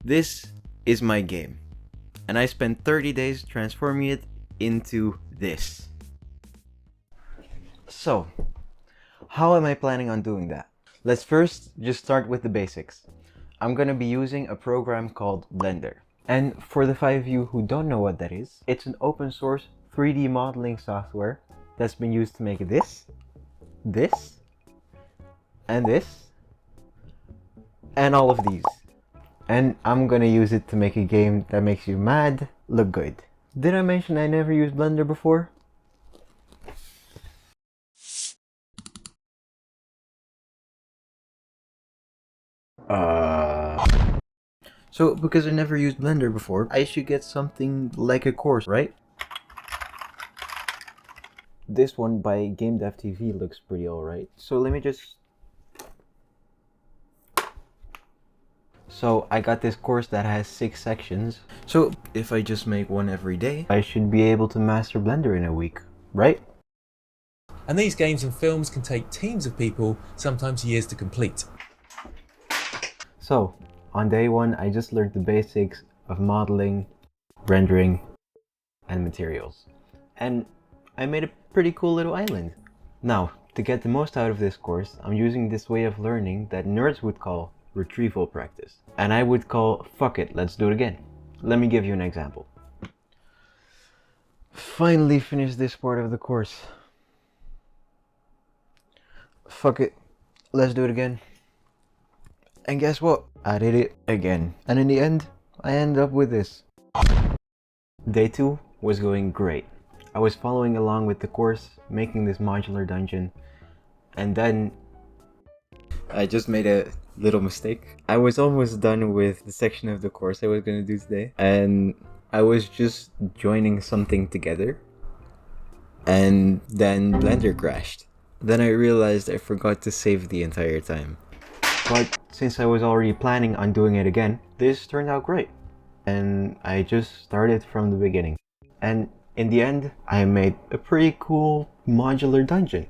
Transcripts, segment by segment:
This is my game, and I spent 30 days transforming it into this. So, how am I planning on doing that? Let's first just start with the basics. I'm gonna be using a program called Blender. And for the 5 of you who don't know what that is, it's an open source 3D modeling software that's been used to make this, and all of these. And I'm gonna use it to make a game that makes you mad look good. Did I mention I never used Blender before? So because I never used Blender before, I should get something like a course, right? This one by Game Dev TV looks pretty alright. So let me just... So I got this course that has 6 sections. So if I just make one every day, I should be able to master Blender in a week, right? And these games and films can take teams of people, sometimes years to complete. So, on day 1, I just learned the basics of modeling, rendering, and materials. And I made a pretty cool little island. Now, to get the most out of this course, I'm using this way of learning that nerds would call retrieval practice. And I would call, fuck it, let's do it again. Let me give you an example. Finally finished this part of the course. Fuck it, let's do it again. And guess what? I did it again. And in the end, I ended up with this. Day 2 was going great. I was following along with the course, making this modular dungeon, and then I just made a little mistake. I was almost done with the section of the course I was gonna do today, and I was just joining something together, and then Blender crashed. Then I realized I forgot to save the entire time. But since I was already planning on doing it again, this turned out great. And I just started from the beginning. And in the end, I made a pretty cool modular dungeon.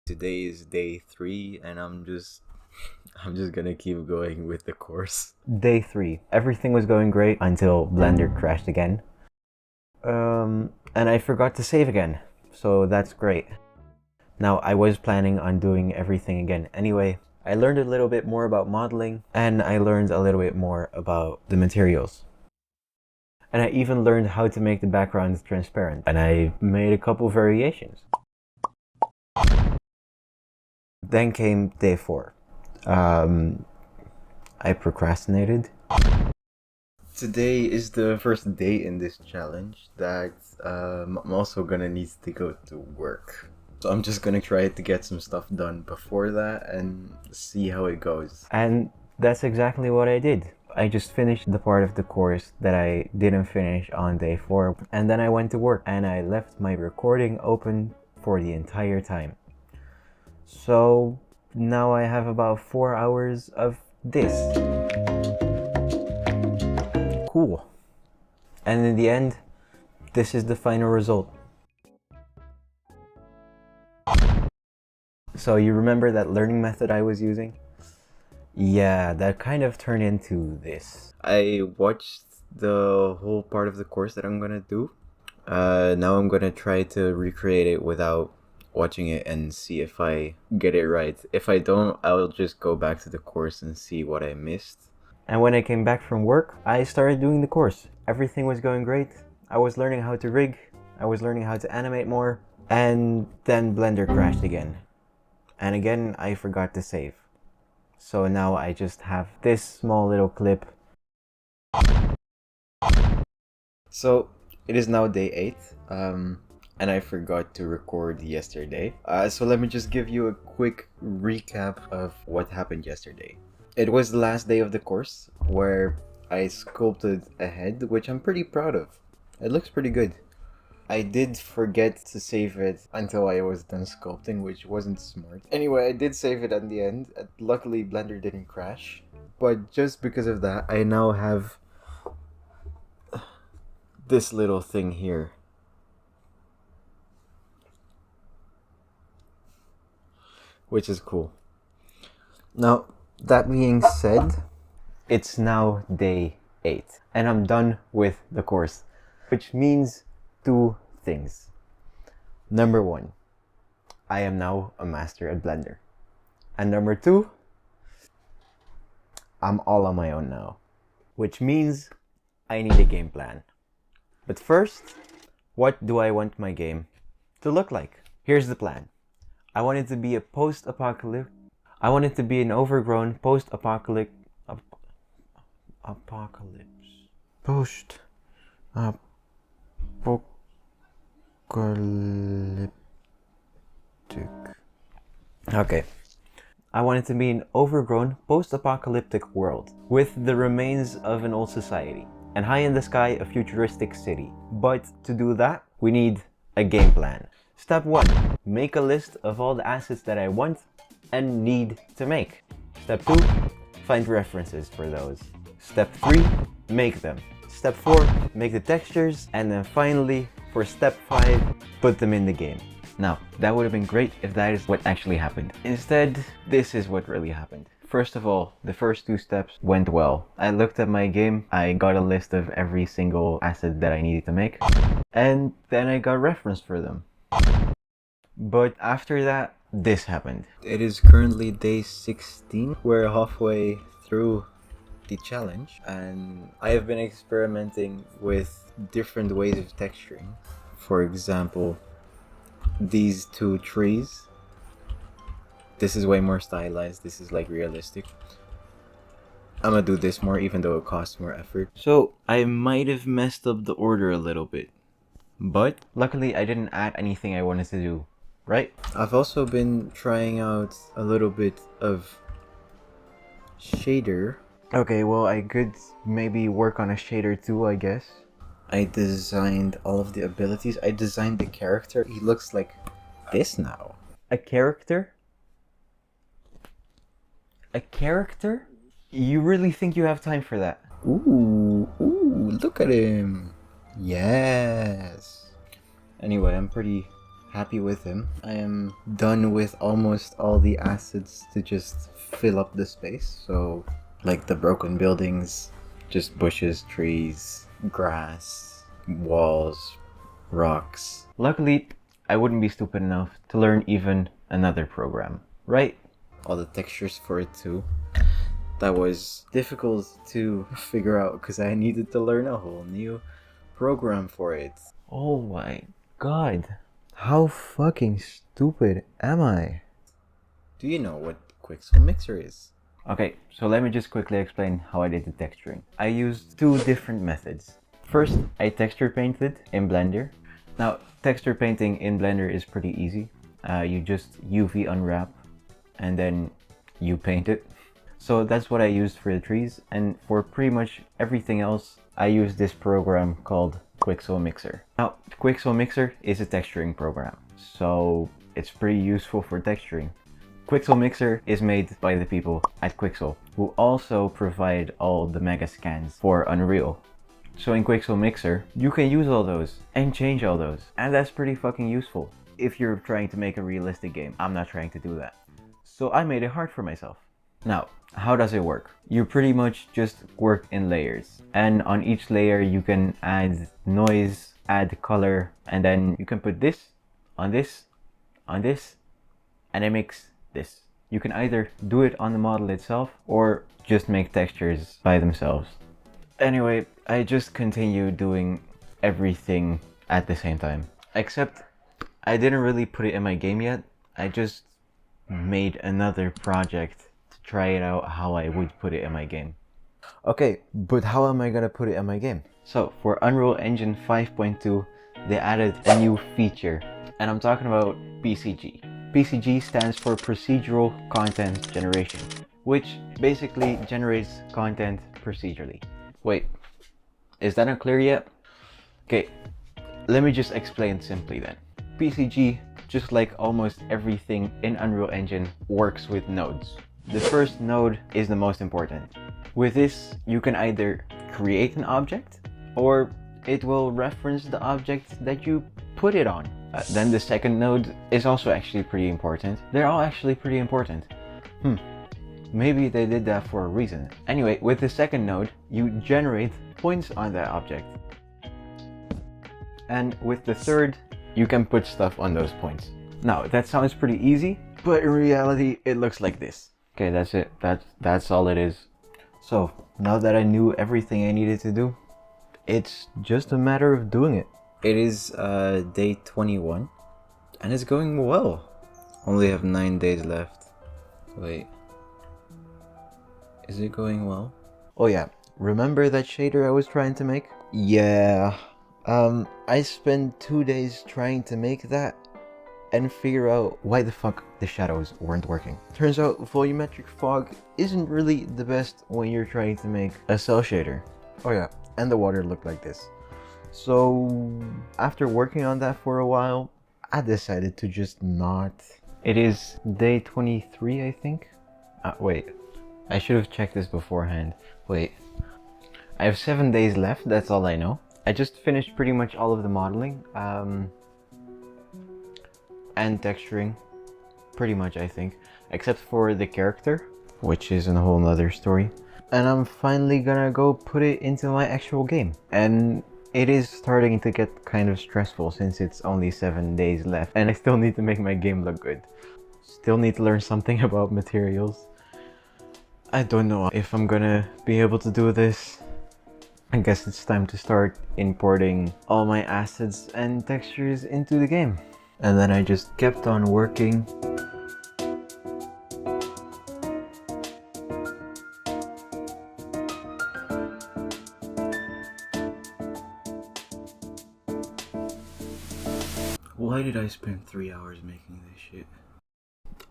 Today is day 3 and I'm just gonna keep going with the course. Day 3. Everything was going great until Blender crashed again. And I forgot to save again. So that's great. Now I was planning on doing everything again anyway. I learned a little bit more about modeling, and I learned a little bit more about the materials. And I even learned how to make the background transparent, and I made a couple variations. Then came day 4. I procrastinated. Today is the first day in this challenge that I'm also gonna need to go to work. So I'm just gonna try to get some stuff done before that and see how it goes. And that's exactly what I did. I just finished the part of the course that I didn't finish on day 4. And then I went to work and I left my recording open for the entire time. So now I have about 4 hours of this. Cool. And in the end, this is the final result. So you remember that learning method I was using? Yeah, that kind of turned into this. I watched the whole part of the course that I'm gonna do. Now I'm gonna try to recreate it without watching it and see if I get it right. If I don't, I'll just go back to the course and see what I missed. And when I came back from work, I started doing the course. Everything was going great. I was learning how to rig. I was learning how to animate more. And then Blender crashed again. And again, I forgot to save. So now I just have this small little clip. So it is now day 8, and I forgot to record yesterday. So let me just give you a quick recap of what happened yesterday. It was the last day of the course where I sculpted a head, which I'm pretty proud of. It looks pretty good. I did forget to save it until I was done sculpting, which wasn't smart. Anyway, I did save it at the end. Luckily, Blender didn't crash. But just because of that, I now have this little thing here. Which is cool. Now, that being said, It's now day 8 and I'm done with the course, which means 2 things. Number 1, I am now a master at Blender. And number 2, I'm all on my own now, which means I need a game plan. But first, what do I want my game to look like? Here's the plan. I want it to be a post-apocalypse. I want it to be an overgrown post-apocalypse. Okay. I want it to be an overgrown post-apocalyptic world with the remains of an old society and high in the sky a futuristic city. But to do that, we need a game plan. Step 1, make a list of all the assets that I want and need to make. Step 2, find references for those. Step 3, make them. Step 4, make the textures, and then finally, for step 5, put them in the game. Now, that would have been great if that is what actually happened. Instead, this is what really happened. First of all, the first 2 steps went well. I looked at my game, I got a list of every single asset that I needed to make, and then I got reference for them. But after that, this happened. It is currently day 16. We're halfway through the challenge, and I have been experimenting with different ways of texturing. For example, these 2 trees. This is way more stylized. This is like realistic. I'm gonna do this more even though it costs more effort. So I might have messed up the order a little bit, but luckily I didn't add anything I wanted to do, right? I've also been trying out a little bit of shader. Okay, well I could maybe work on a shader too, I guess. I designed all of the abilities. I designed the character. He looks like this now. A character? A character? You really think you have time for that? Ooh, look at him. Yes. Anyway, I'm pretty happy with him. I am done with almost all the assets to just fill up the space. So, like the broken buildings, just bushes, trees, grass, walls, rocks. Luckily, I wouldn't be stupid enough to learn even another program, right? All the textures for it too. That was difficult to figure out because I needed to learn a whole new program for it. Oh my god. How fucking stupid am I? Do you know what Quixel Mixer is? Okay, so let me just quickly explain how I did the texturing. I used 2 different methods. First, I texture painted in Blender. Now, texture painting in Blender is pretty easy. You just UV unwrap and then you paint it. So that's what I used for the trees, and for pretty much everything else, I use this program called Quixel Mixer. Now, Quixel Mixer is a texturing program, so it's pretty useful for texturing. Quixel Mixer is made by the people at Quixel, who also provide all the mega scans for Unreal. So in Quixel Mixer, you can use all those and change all those, and that's pretty fucking useful if you're trying to make a realistic game. I'm not trying to do that. So I made it hard for myself. Now, how does it work? You pretty much just work in layers, and on each layer you can add noise, add color, and then you can put this, on this, on this, and it makes this. You can either do it on the model itself or just make textures by themselves. Anyway, I just continue doing everything at the same time. Except I didn't really put it in my game yet. I just made another project to try it out how I would put it in my game. Okay, but how am I gonna put it in my game? So for Unreal Engine 5.2, they added a new feature, and I'm talking about PCG. PCG stands for Procedural Content Generation, which basically generates content procedurally. Wait, is that not clear yet? Okay, let me just explain simply then. PCG, just like almost everything in Unreal Engine, works with nodes. The first node is the most important. With this, you can either create an object, or it will reference the object that you put it on. Then the second node is also actually pretty important. They're all actually pretty important. maybe they did that for a reason. Anyway, with the second node, you generate points on that object. And with the third, you can put stuff on those points. Now, that sounds pretty easy, but in reality, it looks like this. Okay, that's it. That's all it is. So, now that I knew everything I needed to do, it's just a matter of doing it. It is day 21, and it's going well. Only have 9 days left. Wait. Is it going well? Oh yeah, remember that shader I was trying to make? Yeah. I spent 2 days trying to make that and figure out why the fuck the shadows weren't working. Turns out volumetric fog isn't really the best when you're trying to make a cell shader. Oh yeah, and the water looked like this. So after working on that for a while, I decided to just not. It is day 23, I think. Wait, I should have checked this beforehand. Wait, I have 7 days left, that's all I know. I just finished pretty much all of the modeling and texturing, pretty much I think, except for the character, which is a whole nother story. And I'm finally gonna go put it into my actual game. And it is starting to get kind of stressful since it's only 7 days left and I still need to make my game look good. Still need to learn something about materials. I don't know if I'm gonna be able to do this. I guess it's time to start importing all my assets and textures into the game. And then I just kept on working. Why did I spend 3 hours making this shit?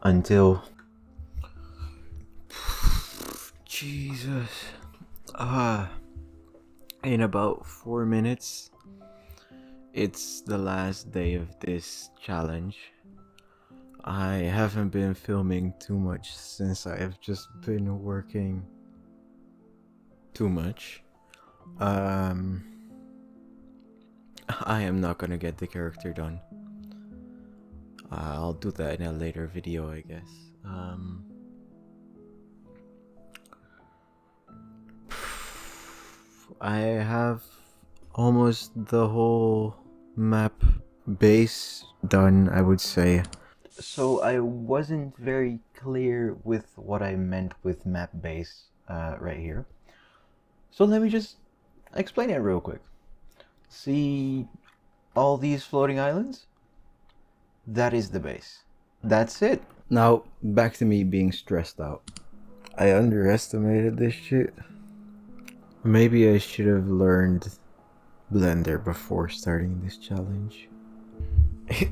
Until... Jesus. In about 4 minutes, it's the last day of this challenge. I haven't been filming too much since I have just been working too much. I am not gonna get the character done. I'll do that in a later video, I guess. I have almost the whole map base done, I would say. So I wasn't very clear with what I meant with map base right here. So let me just explain it real quick. See all these floating islands? That is the base. That's it. Now, back to me being stressed out. I underestimated this shit. Maybe I should have learned Blender before starting this challenge.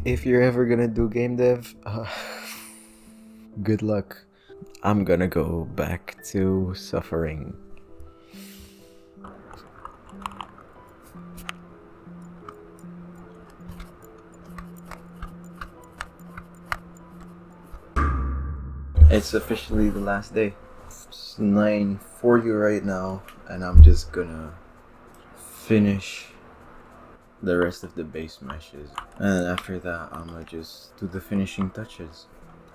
If you're ever gonna do game dev, good luck. I'm gonna go back to suffering. It's officially the last day. It's 9:40 right now, and I'm just gonna finish the rest of the base meshes. And after that, I'm gonna just do the finishing touches.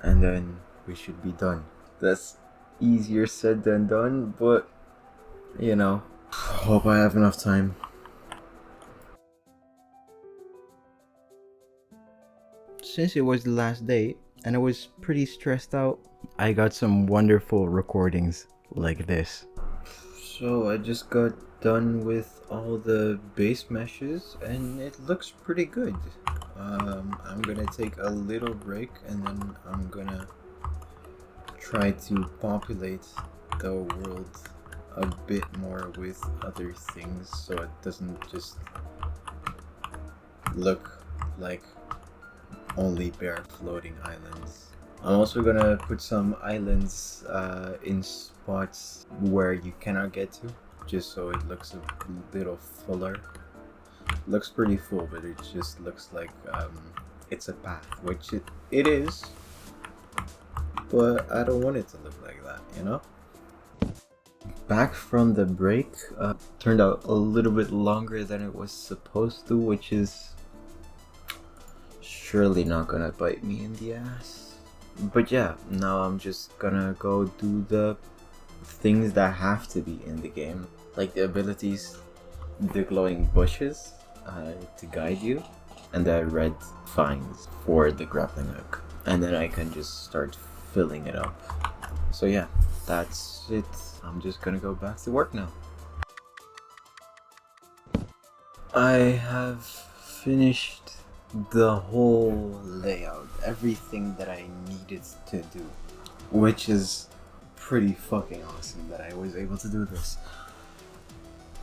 And then we should be done. That's easier said than done, but you know, hope I have enough time. Since it was the last day, and I was pretty stressed out, I got some wonderful recordings like this. So I just got done with all the base meshes and it looks pretty good. I'm gonna take a little break and then I'm gonna try to populate the world a bit more with other things so it doesn't just look like only bare floating islands. I'm also gonna put some islands in spots where you cannot get to, just so it looks a little fuller. Looks pretty full, but it just looks like it's a path, which it is, but I don't want it to look like that, you know? Back from the break, turned out a little bit longer than it was supposed to, which is surely not gonna bite me in the ass. But yeah, now I'm just gonna go do the things that have to be in the game, like the abilities, the glowing bushes to guide you, and the red vines for the grappling hook. And then I can just start filling it up. So yeah, that's it. I'm just gonna go back to work now. I have finished the whole layout, everything that I needed to do, which is pretty fucking awesome that I was able to do this.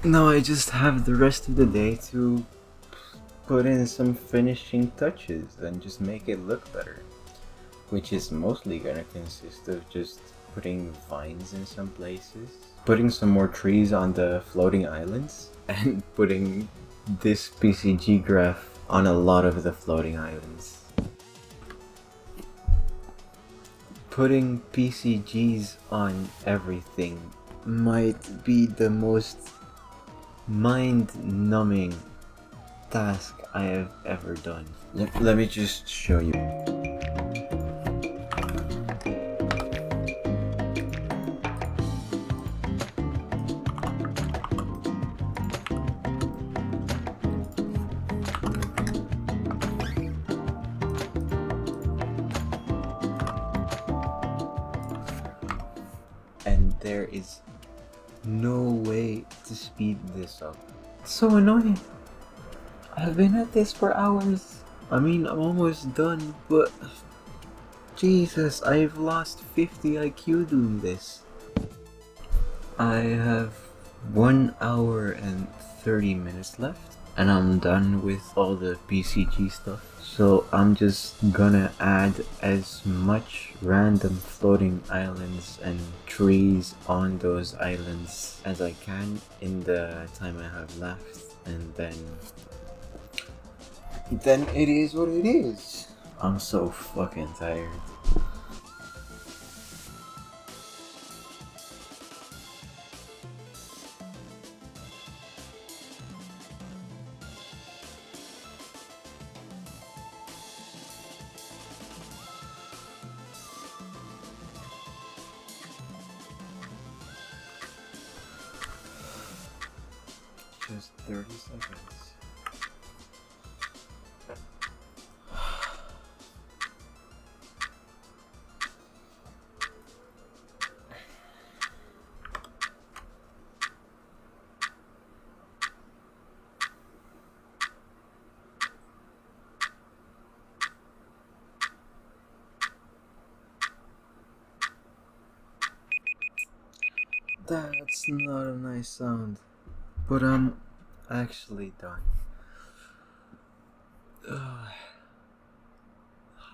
Now I just have the rest of the day to put in some finishing touches and just make it look better, which is mostly gonna consist of just putting vines in some places, putting some more trees on the floating islands, and putting this PCG graph on a lot of the floating islands. Putting PCGs on everything might be the most mind-numbing task I have ever done. Let me just show you. And there is no way to speed this up. It's so annoying. I've been at this for hours. I mean, I'm almost done, but Jesus, I've lost 50 IQ doing this. I have 1 hour and 30 minutes left, and I'm done with all the PCG stuff. So I'm just gonna add as much random floating islands and trees on those islands as I can in the time I have left, and then it is what it is. I'm so fucking tired. Just 30 seconds. That's not a nice sound, but I'm actually done.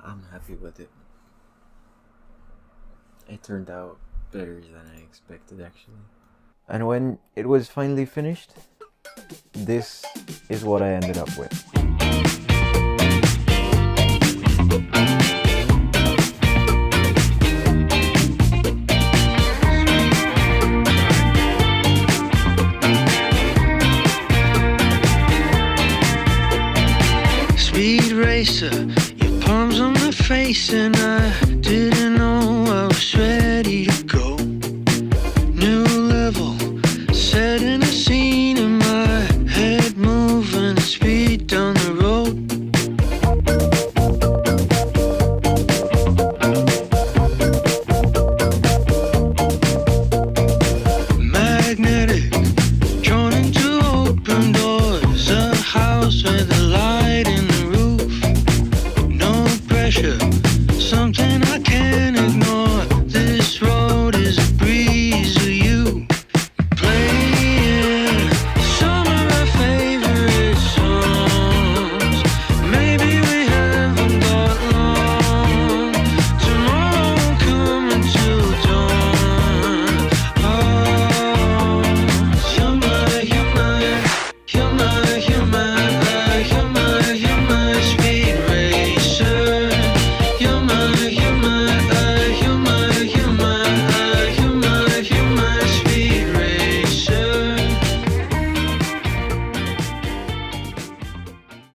I'm happy with it. It turned out better than I expected, actually. And when it was finally finished, this is what I ended up with. Speedracer, your palms on my face and